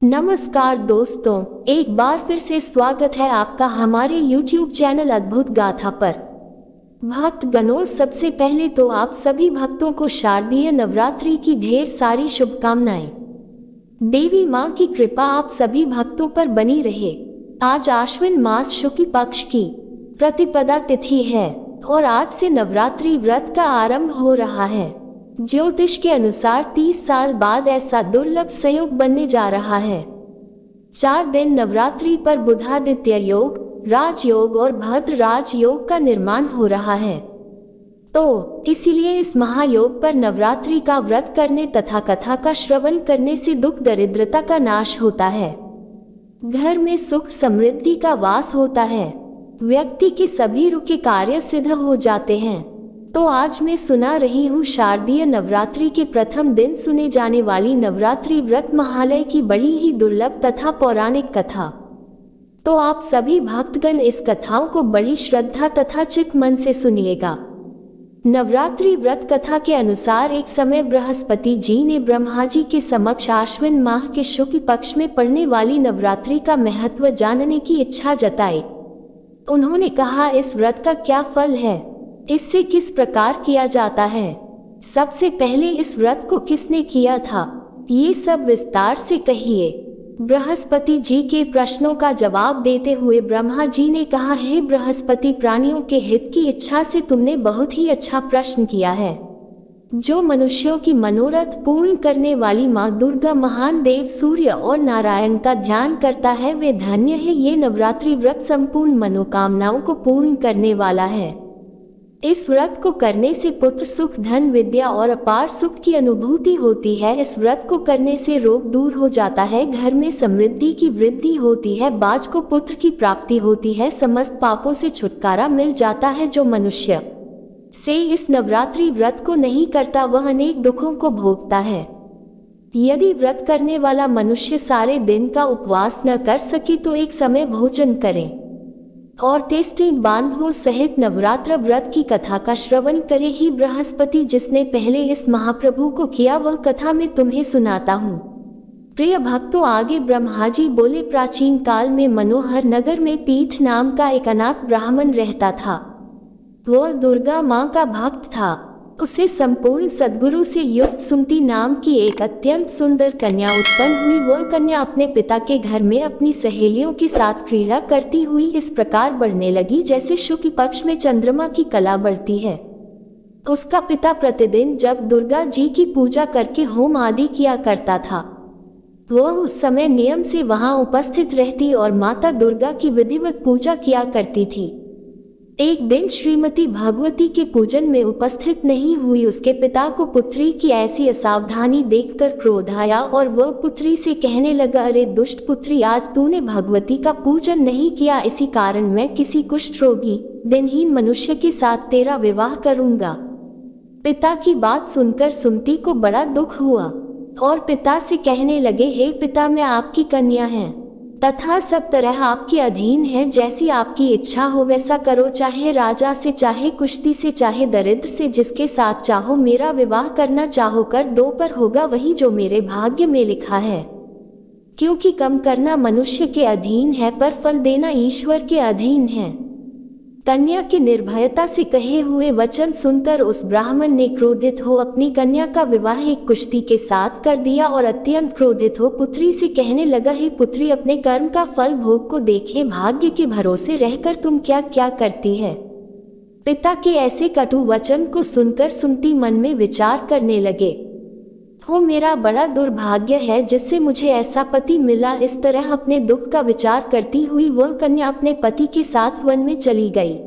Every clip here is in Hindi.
नमस्कार दोस्तों, एक बार फिर से स्वागत है आपका हमारे YouTube चैनल अद्भुत गाथा पर। भक्तगणों, सबसे पहले तो आप सभी भक्तों को शारदीय नवरात्रि की ढेर सारी शुभकामनाएं। देवी माँ की कृपा आप सभी भक्तों पर बनी रहे। आज आश्विन मास शुक्ल पक्ष की प्रतिपदा तिथि है और आज से नवरात्रि व्रत का आरंभ हो रहा है। ज्योतिष के अनुसार 30 साल बाद ऐसा दुर्लभ संयोग बनने जा रहा है। 4 दिन नवरात्रि पर बुधादित्य योग, राजयोग और भद्र राजयोग का निर्माण हो रहा है। तो इसीलिए इस महायोग पर नवरात्रि का व्रत करने तथा कथा का श्रवण करने से दुख दरिद्रता का नाश होता है, घर में सुख समृद्धि का वास होता है, व्यक्ति के सभी रुके कार्य सिद्ध हो जाते हैं। तो आज मैं सुना रही हूँ शारदीय नवरात्रि के प्रथम दिन सुने जाने वाली नवरात्रि व्रत महालय की बड़ी ही दुर्लभ तथा पौराणिक कथा। तो आप सभी भक्तगण इस कथाओं को बड़ी श्रद्धा तथा चित्त मन से सुनिएगा। नवरात्रि व्रत कथा के अनुसार एक समय बृहस्पति जी ने ब्रह्मा जी के समक्ष आश्विन माह के शुक्ल पक्ष में पड़ने वाली नवरात्रि का महत्व जानने की इच्छा जताई। उन्होंने कहा, इस व्रत का क्या फल है, इससे किस प्रकार किया जाता है, सबसे पहले इस व्रत को किसने किया था, ये सब विस्तार से कहिए। बृहस्पति जी के प्रश्नों का जवाब देते हुए ब्रह्मा जी ने कहा, हे बृहस्पति, प्राणियों के हित की इच्छा से तुमने बहुत ही अच्छा प्रश्न किया है। जो मनुष्यों की मनोरथ पूर्ण करने वाली माँ दुर्गा, महान देव सूर्य और नारायण का ध्यान करता है, वे धन्य है। ये नवरात्रि व्रत संपूर्ण मनोकामनाओं को पूर्ण करने वाला है। इस व्रत को करने से पुत्र सुख, धन, विद्या और अपार सुख की अनुभूति होती है। इस व्रत को करने से रोग दूर हो जाता है, घर में समृद्धि की वृद्धि होती है, बाज को पुत्र की प्राप्ति होती है, समस्त पापों से छुटकारा मिल जाता है। जो मनुष्य से इस नवरात्रि व्रत को नहीं करता वह अनेक दुखों को भोगता है। यदि व्रत करने वाला मनुष्य सारे दिन का उपवास न कर सके तो एक समय भोजन करें और टेस्टी बांधवों सहित नवरात्र व्रत की कथा का श्रवण करे। ही बृहस्पति जिसने पहले इस महाप्रभु को किया वह कथा मैं तुम्हें सुनाता हूँ। प्रिय भक्तों, आगे ब्रह्मा जी बोले, प्राचीन काल में मनोहर नगर में पीठ नाम का एक अनाथ ब्राह्मण रहता था। वह दुर्गा माँ का भक्त था। उसे संपूर्ण सद्गुरु से युक्त सुमति नाम की एक अत्यंत सुंदर कन्या उत्पन्न हुई। वह कन्या अपने पिता के घर में अपनी सहेलियों के साथ क्रीड़ा करती हुई इस प्रकार बढ़ने लगी जैसे शुक्ल पक्ष में चंद्रमा की कला बढ़ती है। उसका पिता प्रतिदिन जब दुर्गा जी की पूजा करके होम आदि किया करता था, वह उस समय नियम से वहां उपस्थित रहती और माता दुर्गा की विधिवत पूजा किया करती थी। एक दिन श्रीमती भगवती के पूजन में उपस्थित नहीं हुई। उसके पिता को पुत्री की ऐसी असावधानी देखकर क्रोध आया और वह पुत्री से कहने लगा, अरे दुष्ट पुत्री, आज तूने भगवती का पूजन नहीं किया, इसी कारण मैं किसी कुष्ठ रोगी दिनहीन मनुष्य के साथ तेरा विवाह करूंगा। पिता की बात सुनकर सुमति को बड़ा दुख हुआ और पिता से कहने लगे, हे पिता, मैं आपकी कन्या है तथा सब तरह आपके अधीन है। जैसी आपकी इच्छा हो वैसा करो, चाहे राजा से, चाहे कुश्ती से, चाहे दरिद्र से, जिसके साथ चाहो मेरा विवाह करना चाहो कर दो, पर होगा वही जो मेरे भाग्य में लिखा है। क्योंकि कम करना मनुष्य के अधीन है पर फल देना ईश्वर के अधीन है। कन्या की निर्भयता से कहे हुए वचन सुनकर उस ब्राह्मण ने क्रोधित हो अपनी कन्या का विवाह एक कुश्ती के साथ कर दिया और अत्यंत क्रोधित हो पुत्री से कहने लगा, हे पुत्री, अपने कर्म का फल भोग को देखे, भाग्य के भरोसे रहकर तुम क्या क्या करती है। पिता के ऐसे कटु वचन को सुनकर सुमति मन में विचार करने लगे, हो मेरा बड़ा दुर्भाग्य है जिससे मुझे ऐसा पति मिला। इस तरह अपने दुख का विचार करती हुई वह कन्या अपने पति के साथ वन में चली गई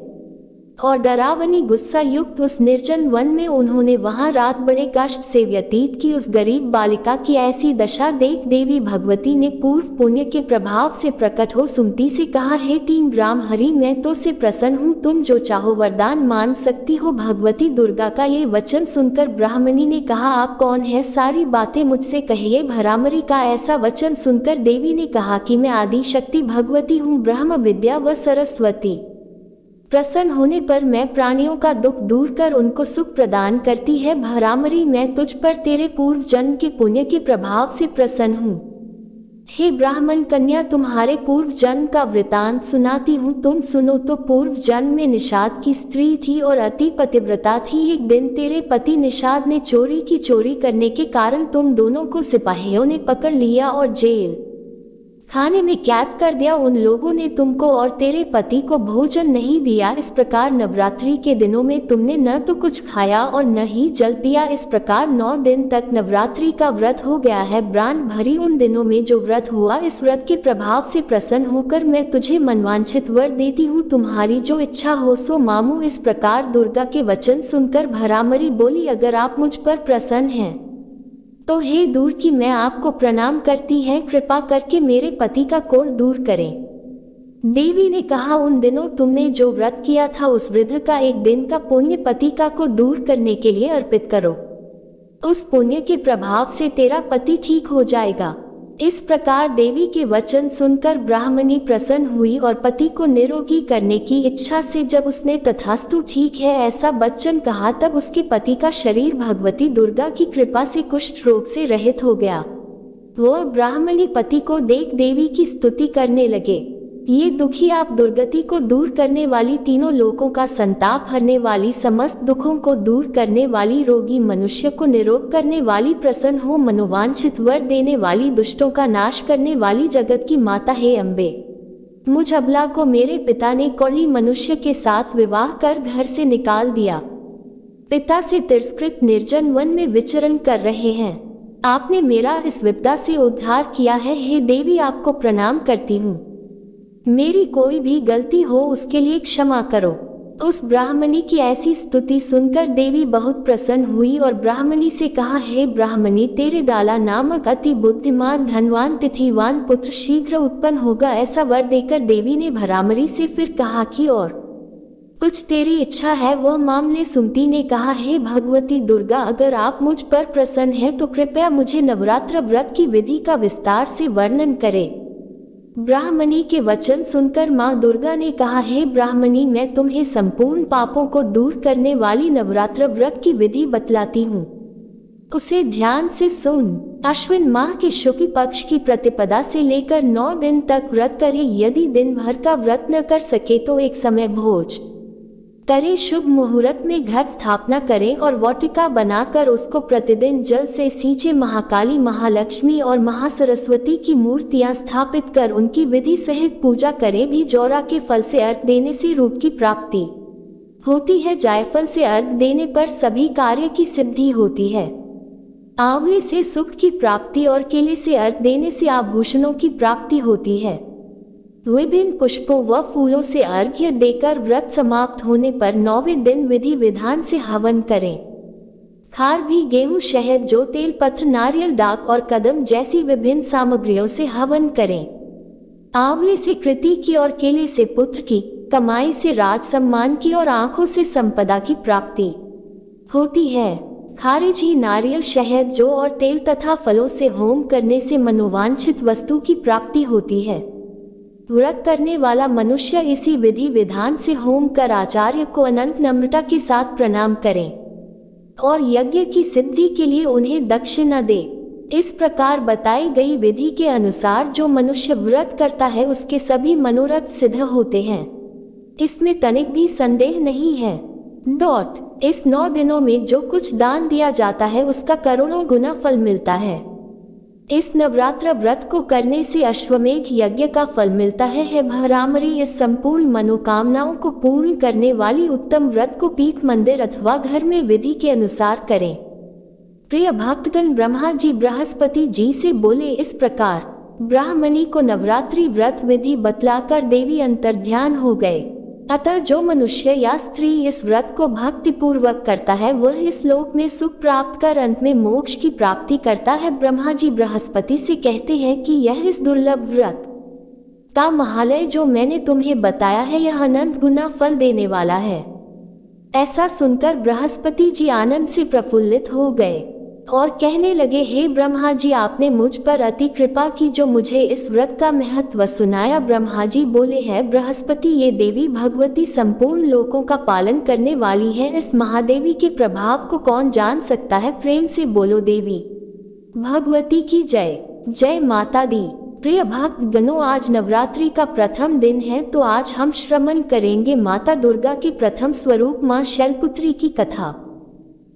और डरावनी गुस्सा युक्त उस निर्जन वन में उन्होंने वहां रात बड़े कष्ट से व्यतीत की। उस गरीब बालिका की ऐसी दशा देख देवी भगवती ने पूर्व पुण्य के प्रभाव से प्रकट हो सुमति से कहा, हे 3 ग्राम हरि, मैं तो से प्रसन्न हूँ, तुम जो चाहो वरदान मांग सकती हो। भगवती दुर्गा का ये वचन सुनकर ब्राह्मणी ने कहा, आप कौन है, सारी बातें मुझसे कहिए। भ्रामरी का ऐसा वचन सुनकर देवी ने कहा कि मैं आदि शक्ति भगवती हूँ, ब्रह्म विद्या व सरस्वती। प्रसन्न होने पर मैं प्राणियों का दुख दूर कर उनको सुख प्रदान करती है। भ्रामरी, मैं तुझ पर तेरे पूर्व जन्म के पुण्य के प्रभाव से प्रसन्न हूँ। हे ब्राह्मण कन्या, तुम्हारे पूर्व जन्म का वृतांत सुनाती हूँ, तुम सुनो तो। पूर्व जन्म में निषाद की स्त्री थी और अति पतिव्रता थी। एक दिन तेरे पति निषाद ने चोरी करने के कारण तुम दोनों को सिपाहियों ने पकड़ लिया और जेल खाने में कैद कर दिया। उन लोगों ने तुमको और तेरे पति को भोजन नहीं दिया। इस प्रकार नवरात्रि के दिनों में तुमने न तो कुछ खाया और न ही जल पिया। इस प्रकार 9 दिन तक नवरात्रि का व्रत हो गया है। प्राण भरी उन दिनों में जो व्रत हुआ, इस व्रत के प्रभाव से प्रसन्न होकर मैं तुझे मनवांछित वर देती हूँ। तुम्हारी जो इच्छा हो सो मामू। इस प्रकार दुर्गा के वचन सुनकर भ्रामरी बोली, अगर आप मुझ पर प्रसन्न हैं तो हे दूर की मैं आपको प्रणाम करती हैं, कृपा करके मेरे पति का कोढ़ दूर करें। देवी ने कहा, उन दिनों तुमने जो व्रत किया था उस वृद्ध का एक दिन का पुण्य पति का को दूर करने के लिए अर्पित करो। उस पुण्य के प्रभाव से तेरा पति ठीक हो जाएगा। इस प्रकार देवी के वचन सुनकर ब्राह्मणी प्रसन्न हुई और पति को निरोगी करने की इच्छा से जब उसने तथास्तु ठीक है ऐसा वचन कहा, तब उसके पति का शरीर भगवती दुर्गा की कृपा से कुष्ठ रोग से रहित हो गया। वह ब्राह्मणी पति को देख देवी की स्तुति करने लगे। ये दुखी आप दुर्गति को दूर करने वाली, तीनों लोकों का संताप हरने वाली, समस्त दुखों को दूर करने वाली, रोगी मनुष्य को निरोग करने वाली, प्रसन्न हो मनोवांछित वर देने वाली, दुष्टों का नाश करने वाली, जगत की माता हे अम्बे। मुझ अबला को मेरे पिता ने कोढ़ी मनुष्य के साथ विवाह कर घर से निकाल दिया। पिता से तिरस्कृत निर्जन वन में विचरण कर रहे हैं। आपने मेरा इस विपदा से उद्धार किया है। हे देवी, आपको प्रणाम करती हूँ। मेरी कोई भी गलती हो उसके लिए क्षमा करो। उस ब्राह्मणी की ऐसी स्तुति सुनकर देवी बहुत प्रसन्न हुई और ब्राह्मणी से कहा, हे ब्राह्मणी, तेरे डाला नामक अति बुद्धिमान धनवान तिथिवान पुत्र शीघ्र उत्पन्न होगा। ऐसा वर देकर देवी ने भ्रामरी से फिर कहा कि और कुछ तेरी इच्छा है वह मामले। सुमति ने कहा, हे भगवती दुर्गा, अगर आप मुझ पर प्रसन्न हैं तो कृपया मुझे नवरात्र व्रत की विधि का विस्तार से वर्णन करें। ब्राह्मणी के वचन सुनकर माँ दुर्गा ने कहा, हे ब्राह्मणी, मैं तुम्हें संपूर्ण पापों को दूर करने वाली नवरात्र व्रत की विधि बतलाती हूँ, उसे ध्यान से सुन। अश्विन माह के शुक्ल पक्ष की प्रतिपदा से लेकर 9 दिन तक व्रत करे। यदि दिन भर का व्रत न कर सके तो एक समय भोज करे। शुभ मुहूर्त में घट स्थापना करें और वाटिका बनाकर उसको प्रतिदिन जल से सींचे। महाकाली, महालक्ष्मी और महासरस्वती की मूर्तियां स्थापित कर उनकी विधि सहित पूजा करें। भी जौरा के फल से अर्घ देने से रूप की प्राप्ति होती है। जायफल से अर्घ देने पर सभी कार्य की सिद्धि होती है। आंवले से सुख की प्राप्ति और केले से अर्घ देने से आभूषणों की प्राप्ति होती है। विभिन्न पुष्पों व फूलों से अर्घ्य देकर व्रत समाप्त होने पर 9वें दिन विधि विधान से हवन करें। खार भी, गेहूं, शहद, जो तेल पत्र, नारियल, डाक और कदम जैसी विभिन्न सामग्रियों से हवन करें। आंवले से कृति की और केले से पुत्र की, कमाई से राज सम्मान की और आंखों से संपदा की प्राप्ति होती है। खारिज ही, नारियल, शहद, जौ और तेल तथा फलों से होम करने से मनोवांछित वस्तु की प्राप्ति होती है। व्रत करने वाला मनुष्य इसी विधि विधान से होम कर आचार्य को अनंत नम्रता के साथ प्रणाम करें और यज्ञ की सिद्धि के लिए उन्हें दक्षिणा दे। इस प्रकार बताई गई विधि के अनुसार जो मनुष्य व्रत करता है उसके सभी मनोरथ सिद्ध होते हैं, इसमें तनिक भी संदेह नहीं है। इस 9 दिनों में जो कुछ दान दिया जाता है उसका करोड़ों गुना फल मिलता है। इस नवरात्र व्रत को करने से अश्वमेध यज्ञ का फल मिलता है। भ्रामरी, इस संपूर्ण मनोकामनाओं को पूर्ण करने वाली उत्तम व्रत को पीठ, मंदिर अथवा घर में विधि के अनुसार करें। प्रिय भक्तगण, ब्रह्मा जी बृहस्पति जी से बोले। इस प्रकार ब्राह्मणी को नवरात्रि व्रत विधि बतलाकर देवी अंतर्ध्यान हो गए। अतः जो मनुष्य या स्त्री इस व्रत को भक्ति पूर्वक करता है वह इस लोक में सुख प्राप्त कर अंत में मोक्ष की प्राप्ति करता है। ब्रह्मा जी बृहस्पति से कहते हैं कि यह इस दुर्लभ व्रत का महालय जो मैंने तुम्हें बताया है यह अनंत गुना फल देने वाला है। ऐसा सुनकर बृहस्पति जी आनंद से प्रफुल्लित हो गए और कहने लगे, हे ब्रह्मा जी, आपने मुझ पर अति कृपा की जो मुझे इस व्रत का महत्व सुनाया। ब्रह्मा जी बोले, हैं बृहस्पति, ये देवी भगवती संपूर्ण लोकों का पालन करने वाली है। इस महादेवी के प्रभाव को कौन जान सकता है। प्रेम से बोलो देवी भगवती की जय। जय माता दी। प्रिय भक्त गणों, आज नवरात्रि का प्रथम दिन है, तो आज हम श्रवण करेंगे माता दुर्गा के प्रथम स्वरूप मां शैलपुत्री की कथा।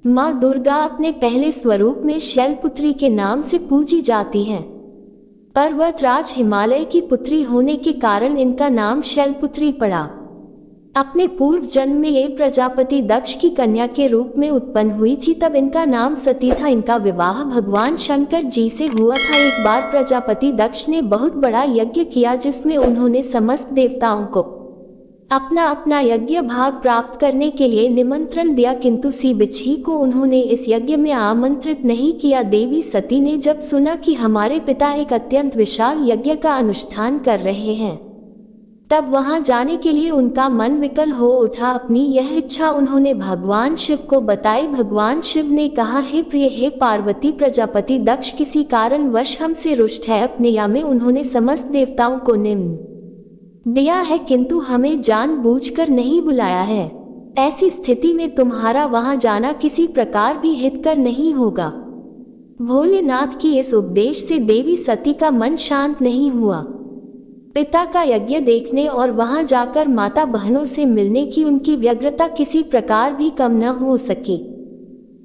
मां दुर्गा अपने पहले स्वरूप में शैलपुत्री के नाम से पूजी जाती हैं। पर्वतराज हिमालय की पुत्री होने के कारण इनका नाम शैलपुत्री पड़ा। अपने पूर्व जन्म में ये प्रजापति दक्ष की कन्या के रूप में उत्पन्न हुई थी, तब इनका नाम सती था। इनका विवाह भगवान शंकर जी से हुआ था। एक बार प्रजापति दक्ष ने बहुत बड़ा यज्ञ किया, जिसमें उन्होंने समस्त देवताओं को अपना अपना यज्ञ भाग प्राप्त करने के लिए निमंत्रण दिया, किंतु सी बिच्छी को उन्होंने इस यज्ञ में आमंत्रित नहीं किया। देवी सती ने जब सुना कि हमारे पिता एक अत्यंत विशाल यज्ञ का अनुष्ठान कर रहे हैं, तब वहां जाने के लिए उनका मन विकल हो उठा। अपनी यह इच्छा उन्होंने भगवान शिव को बताई। भगवान शिव ने कहा, हे प्रिय, हे पार्वती, प्रजापति दक्ष किसी कारणवश हमसे रुष्ट है। अपने या में उन्होंने समस्त देवताओं को निम्न दिया है, किंतु हमें जानबूझकर नहीं बुलाया है। ऐसी स्थिति में तुम्हारा वहां जाना किसी प्रकार भी हितकर नहीं होगा। भोलेनाथ की इस उपदेश से देवी सती का मन शांत नहीं हुआ। पिता का यज्ञ देखने और वहां जाकर माता बहनों से मिलने की उनकी व्यग्रता किसी प्रकार भी कम न हो सकी।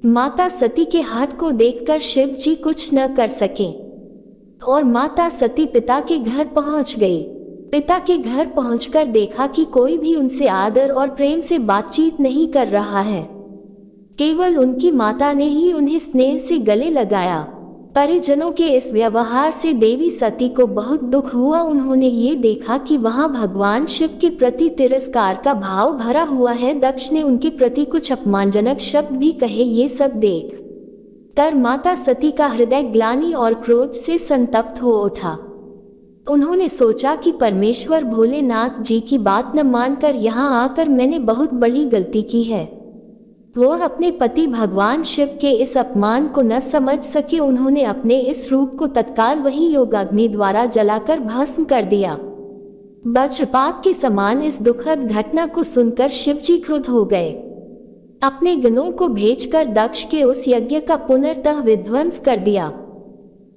माता सती के हाथ को देखकर शिव जी कुछ न कर सके और माता सती पिता के घर पहुंच गई। पिता के घर पहुंचकर देखा कि कोई भी उनसे आदर और प्रेम से बातचीत नहीं कर रहा है। केवल उनकी माता ने ही उन्हें स्नेह से गले लगाया। परिजनों के इस व्यवहार से देवी सती को बहुत दुख हुआ। उन्होंने ये देखा कि वहां भगवान शिव के प्रति तिरस्कार का भाव भरा हुआ है। दक्ष ने उनके प्रति कुछ अपमानजनक शब्द भी कहे। ये सब देख कर माता सती का हृदय ग्लानि और क्रोध से संतप्त हो उठा। उन्होंने सोचा कि परमेश्वर भोलेनाथ जी की बात न मानकर यहाँ आकर मैंने बहुत बड़ी गलती की है। वो अपने पति भगवान शिव के इस अपमान को न समझ सके। उन्होंने अपने इस रूप को तत्काल वही योगाग्नि द्वारा जलाकर भस्म कर दिया। वज्रपात के समान इस दुखद घटना को सुनकर शिवजी क्रुद्ध हो गए। अपने गणों को भेजकर दक्ष के उस यज्ञ का पुनर्तः विध्वंस कर दिया।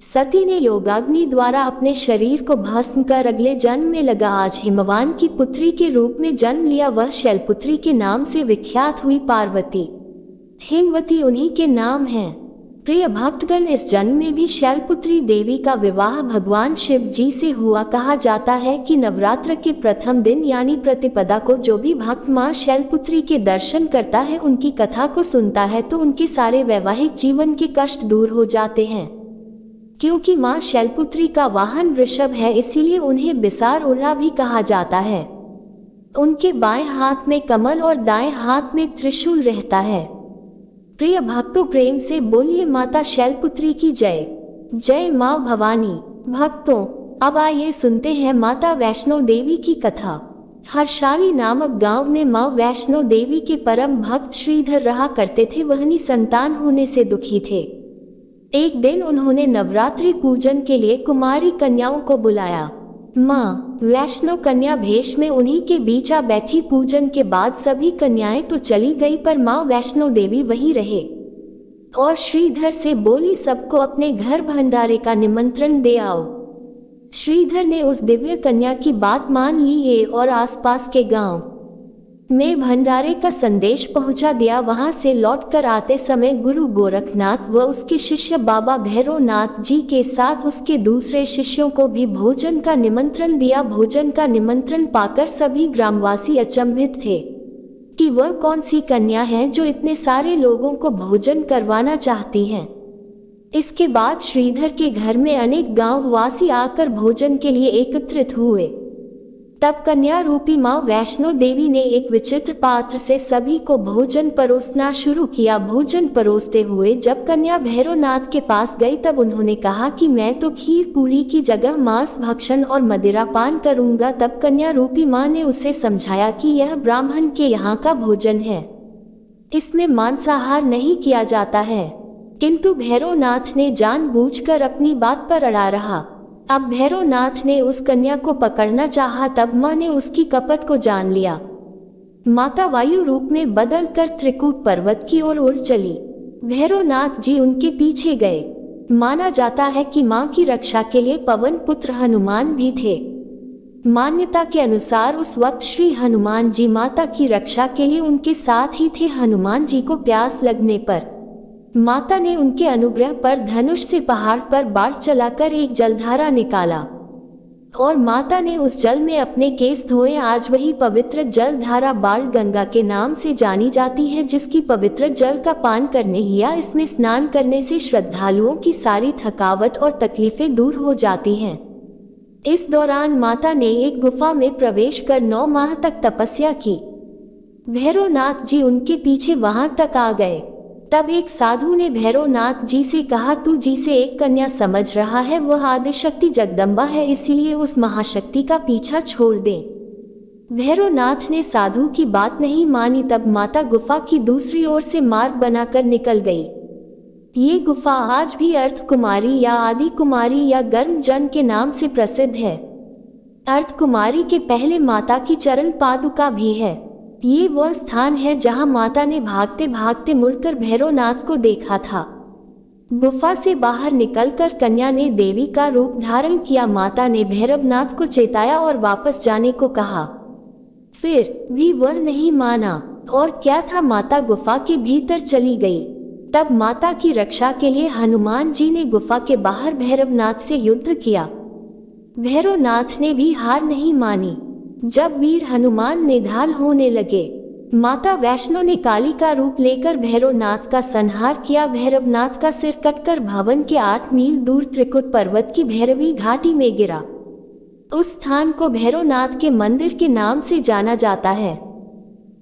सती ने योगाग्नि द्वारा अपने शरीर को भस्म कर अगले जन्म में लगा आज हिमवान की पुत्री के रूप में जन्म लिया। वह शैलपुत्री के नाम से विख्यात हुई। पार्वती, हिमवती उन्हीं के नाम हैं। प्रिय भक्तगण, इस जन्म में भी शैलपुत्री देवी का विवाह भगवान शिव जी से हुआ। कहा जाता है कि नवरात्र के प्रथम दिन यानी प्रतिपदा को जो भी भक्त मां शैलपुत्री के दर्शन करता है, उनकी कथा को सुनता है, तो उनके सारे वैवाहिक जीवन के कष्ट दूर हो जाते हैं। क्योंकि मां शैलपुत्री का वाहन वृषभ है, इसीलिए उन्हें बिसार उर्रा भी कहा जाता है। उनके बाएं हाथ में कमल और दाएं हाथ में त्रिशूल रहता है। प्रिय भक्तों, प्रेम से बोलिए माता शैलपुत्री की जय। जय मां भवानी। भक्तों, अब आइए सुनते हैं माता वैष्णो देवी की कथा। हर्षाली नामक गांव में मां वैष्णो देवी के परम भक्त श्रीधर रहा करते थे। वह निसंतान होने से दुखी थे। एक दिन उन्होंने नवरात्रि पूजन के लिए कुमारी कन्याओं को बुलाया। मां वैष्णो कन्या भेष में उन्हीं के बीच आ बैठी। पूजन के बाद सभी कन्याएं तो चली गई, पर मां वैष्णो देवी वहीं रहे और श्रीधर से बोली, सबको अपने घर भंडारे का निमंत्रण दे आओ। श्रीधर ने उस दिव्य कन्या की बात मान ली और आसपास के गांव में भंडारे का संदेश पहुंचा दिया। वहां से लौटकर आते समय गुरु गोरखनाथ व उसके शिष्य बाबा भैरवनाथ जी के साथ उसके दूसरे शिष्यों को भी भोजन का निमंत्रण दिया। भोजन का निमंत्रण पाकर सभी ग्रामवासी अचंभित थे कि वह कौन सी कन्या है जो इतने सारे लोगों को भोजन करवाना चाहती है। इसके बाद श्रीधर के घर में अनेक गांववासी आकर भोजन के लिए एकत्रित हुए। तब कन्या रूपी मां वैष्णो देवी ने एक विचित्र पात्र से सभी को भोजन परोसना शुरू किया। भोजन परोसते हुए जब कन्या भैरवनाथ के पास गई, तब उन्होंने कहा कि मैं तो खीर पूरी की जगह मांस भक्षण और मदिरा पान करूंगा। तब कन्या रूपी मां ने उसे समझाया कि यह ब्राह्मण के यहाँ का भोजन है, इसमें मांसाहार नहीं किया जाता है। किंतु भैरवनाथ ने जानबूझकर अपनी बात पर अड़ा रहा। अब भैरवनाथ ने उस कन्या को पकड़ना चाहा, तब मां ने उसकी कपट को जान लिया। माता वायु रूप में बदलकर त्रिकूट पर्वत की ओर उड़ चली। भैरवनाथ जी उनके पीछे गए। माना जाता है कि मां की रक्षा के लिए पवन पुत्र हनुमान भी थे। मान्यता के अनुसार उस वक्त श्री हनुमान जी माता की रक्षा के लिए उनके साथ ही थे। हनुमान जी को प्यास लगने पर माता ने उनके अनुग्रह पर धनुष से पहाड़ पर बाढ़ चलाकर एक जलधारा निकाला और माता ने उस जल में अपने केस धोए। आज वही पवित्र जलधारा बाढ़ गंगा के नाम से जानी जाती है, जिसकी पवित्र जल का पान करने या इसमें स्नान करने से श्रद्धालुओं की सारी थकावट और तकलीफें दूर हो जाती हैं। इस दौरान माता ने एक गुफा में प्रवेश कर 9 माह तक तपस्या की। भैरवनाथ जी उनके पीछे वहां तक आ गए। तब एक साधु ने भैरवनाथ जी से कहा, तू जिसे एक कन्या समझ रहा है वह आदिशक्ति जगदम्बा है, इसीलिए उस महाशक्ति का पीछा छोड़ दे। भैरवनाथ ने साधु की बात नहीं मानी। तब माता गुफा की दूसरी ओर से मार्ग बनाकर निकल गई। ये गुफा आज भी अर्थ कुमारी या आदि कुमारी या गर्म जन के नाम से प्रसिद्ध है। अर्थ कुमारी के पहले माता की चरण पादुका भी है। ये वह स्थान है जहां माता ने भागते भागते मुड़कर भैरवनाथ को देखा था। गुफा से बाहर निकलकर कन्या ने देवी का रूप धारण किया। माता ने भैरवनाथ को चेताया और वापस जाने को कहा, फिर भी वह नहीं माना और क्या था, माता गुफा के भीतर चली गई। तब माता की रक्षा के लिए हनुमान जी ने गुफा के बाहर भैरवनाथ से युद्ध किया। भैरवनाथ ने भी हार नहीं मानी। जब वीर हनुमान निढाल होने लगे, माता वैष्णो ने काली का रूप लेकर भैरवनाथ का संहार किया। भैरवनाथ का सिर कटकर भवन के 8 मील दूर त्रिकुट पर्वत की भैरवी घाटी में गिरा। उस स्थान को भैरवनाथ के मंदिर के नाम से जाना जाता है।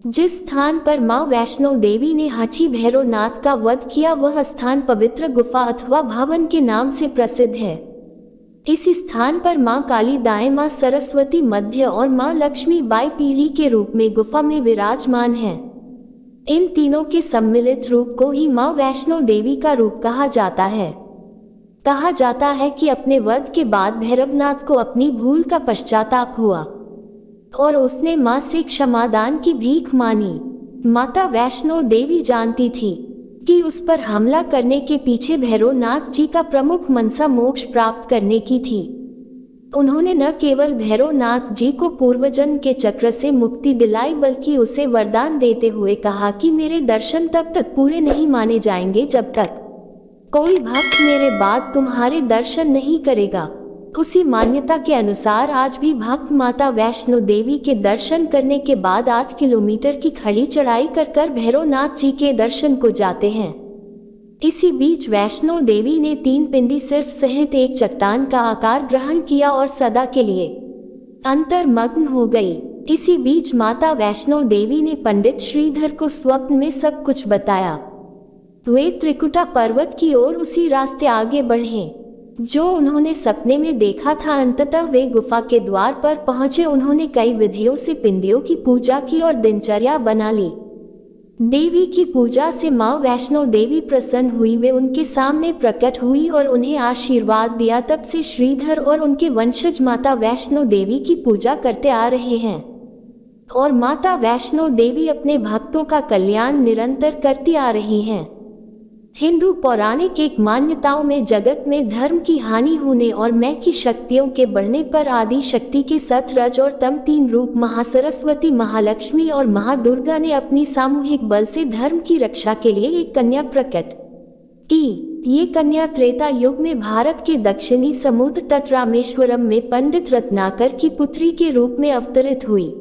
जिस स्थान पर मां वैष्णो देवी ने हाथी भैरवनाथ का वध किया, वह स्थान पवित्र गुफा अथवा भवन के नाम से प्रसिद्ध है। इस स्थान पर मां काली दाएं, मां सरस्वती मध्य और मां लक्ष्मी बाई पीली के रूप में गुफा में विराजमान हैं। इन तीनों के सम्मिलित रूप को ही मां वैष्णो देवी का रूप कहा जाता है। कहा जाता है कि अपने वध के बाद भैरवनाथ को अपनी भूल का पश्चाताप हुआ और उसने मां से क्षमादान की भीख मांगी। माता वैष्णो देवी जानती थी कि उस पर हमला करने के पीछे भैरवनाथ जी का प्रमुख मनसा मोक्ष प्राप्त करने की थी। उन्होंने न केवल भैरवनाथ जी को पूर्वजन्म के चक्र से मुक्ति दिलाई, बल्कि उसे वरदान देते हुए कहा कि मेरे दर्शन तब तक पूरे नहीं माने जाएंगे जब तक कोई भक्त मेरे बाद तुम्हारे दर्शन नहीं करेगा। उसी मान्यता के अनुसार आज भी भक्त माता वैष्णो देवी के दर्शन करने के बाद 8 किलोमीटर की खड़ी चढ़ाई कर भैरवनाथ जी के दर्शन को जाते हैं। इसी बीच वैष्णो देवी ने 3 पिंडी सिर्फ सहित एक चट्टान का आकार ग्रहण किया और सदा के लिए अंतर्मग्न हो गई। इसी बीच माता वैष्णो देवी ने पंडित श्रीधर को स्वप्न में सब कुछ बताया। वे त्रिकुटा पर्वत की ओर उसी रास्ते आगे बढ़े जो उन्होंने सपने में देखा था। अंततः वे गुफा के द्वार पर पहुंचे। उन्होंने कई विधियों से पिंडियों की पूजा की और दिनचर्या बना ली। देवी की पूजा से मां वैष्णो देवी प्रसन्न हुई। वे उनके सामने प्रकट हुई और उन्हें आशीर्वाद दिया। तब से श्रीधर और उनके वंशज माता वैष्णो देवी की पूजा करते आ रहे हैं और माता वैष्णो देवी अपने भक्तों का कल्याण निरंतर करती आ रही हैं। हिंदू पौराणिक एक मान्यताओं में जगत में धर्म की हानि होने और मैं की शक्तियों के बढ़ने पर आदि शक्ति के सत, रज और तम 3 रूप महासरस्वती, महालक्ष्मी और महादुर्गा ने अपनी सामूहिक बल से धर्म की रक्षा के लिए एक कन्या प्रकट की। ये कन्या त्रेता युग में भारत के दक्षिणी समुद्र तट रामेश्वरम में पंडित रत्नाकर की पुत्री के रूप में अवतरित हुई।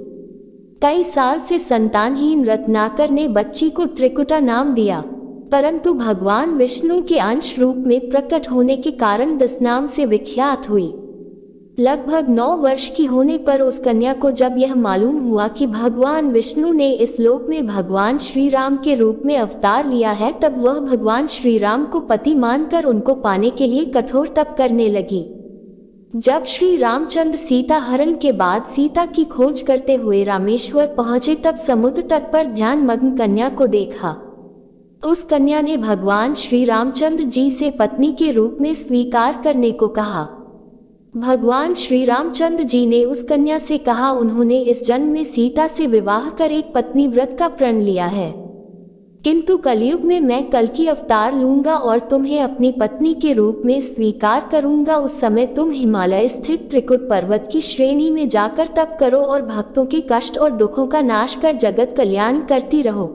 कई साल से संतानहीन रत्नाकर ने बच्ची को त्रिकुटा नाम दिया, परंतु भगवान विष्णु के अंश रूप में प्रकट होने के कारण दस नाम से विख्यात हुई। लगभग 9 वर्ष की होने पर उस कन्या को जब यह मालूम हुआ कि भगवान विष्णु ने इस लोक में भगवान श्री राम के रूप में अवतार लिया है, तब वह भगवान श्री राम को पति मानकर उनको पाने के लिए कठोर तप करने लगी। जब श्री रामचंद्र सीता हरण के बाद सीता की खोज करते हुए रामेश्वर पहुंचे, तब समुद्र तट पर ध्यान मग्न कन्या को देखा। उस कन्या ने भगवान श्री रामचंद्र जी से पत्नी के रूप में स्वीकार करने को कहा। भगवान श्री रामचंद्र जी ने उस कन्या से कहा, उन्होंने इस जन्म में सीता से विवाह कर एक पत्नी व्रत का प्रण लिया है। किंतु कलयुग में मैं कल की अवतार लूंगा और तुम्हें अपनी पत्नी के रूप में स्वीकार करूंगा। उस समय तुम हिमालय स्थित त्रिकुट पर्वत की श्रेणी में जाकर तप करो और भक्तों के कष्ट और दुखों का नाश कर जगत कल्याण करती रहो।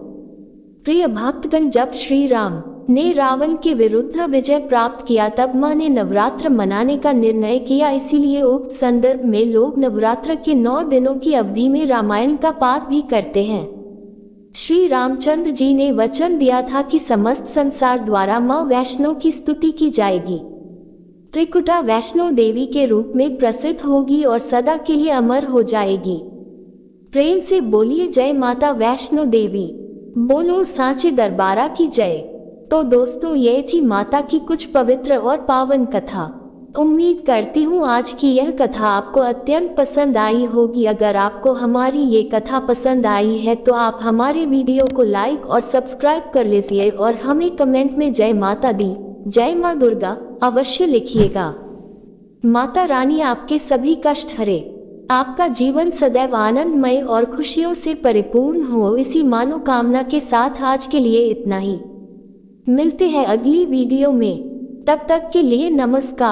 प्रिय भक्तगण, जब श्री राम ने रावण के विरुद्ध विजय प्राप्त किया तब मां ने नवरात्र मनाने का निर्णय किया। इसीलिए उक्त संदर्भ में लोग नवरात्र के 9 दिनों की अवधि में रामायण का पाठ भी करते हैं। श्री रामचंद्र जी ने वचन दिया था कि समस्त संसार द्वारा मां वैष्णो की स्तुति की जाएगी। त्रिकुटा वैष्णो देवी के रूप में प्रसिद्ध होगी और सदा के लिए अमर हो जाएगी। प्रेम से बोलिए जय माता वैष्णो देवी, बोलो सांचे दरबारा की जय। तो दोस्तों, ये थी माता की कुछ पवित्र और पावन कथा। उम्मीद करती हूँ आज की यह कथा आपको अत्यंत पसंद आई होगी। अगर आपको हमारी ये कथा पसंद आई है तो आप हमारे वीडियो को लाइक और सब्सक्राइब कर लीजिए और हमें कमेंट में जय माता दी, जय माँ दुर्गा अवश्य लिखिएगा। माता रानी आपके सभी कष्ट हरे, आपका जीवन सदैव आनंदमय और खुशियों से परिपूर्ण हो, इसी मनोकामना के साथ आज के लिए इतना ही। मिलते हैं अगली वीडियो में, तब तक के लिए नमस्कार।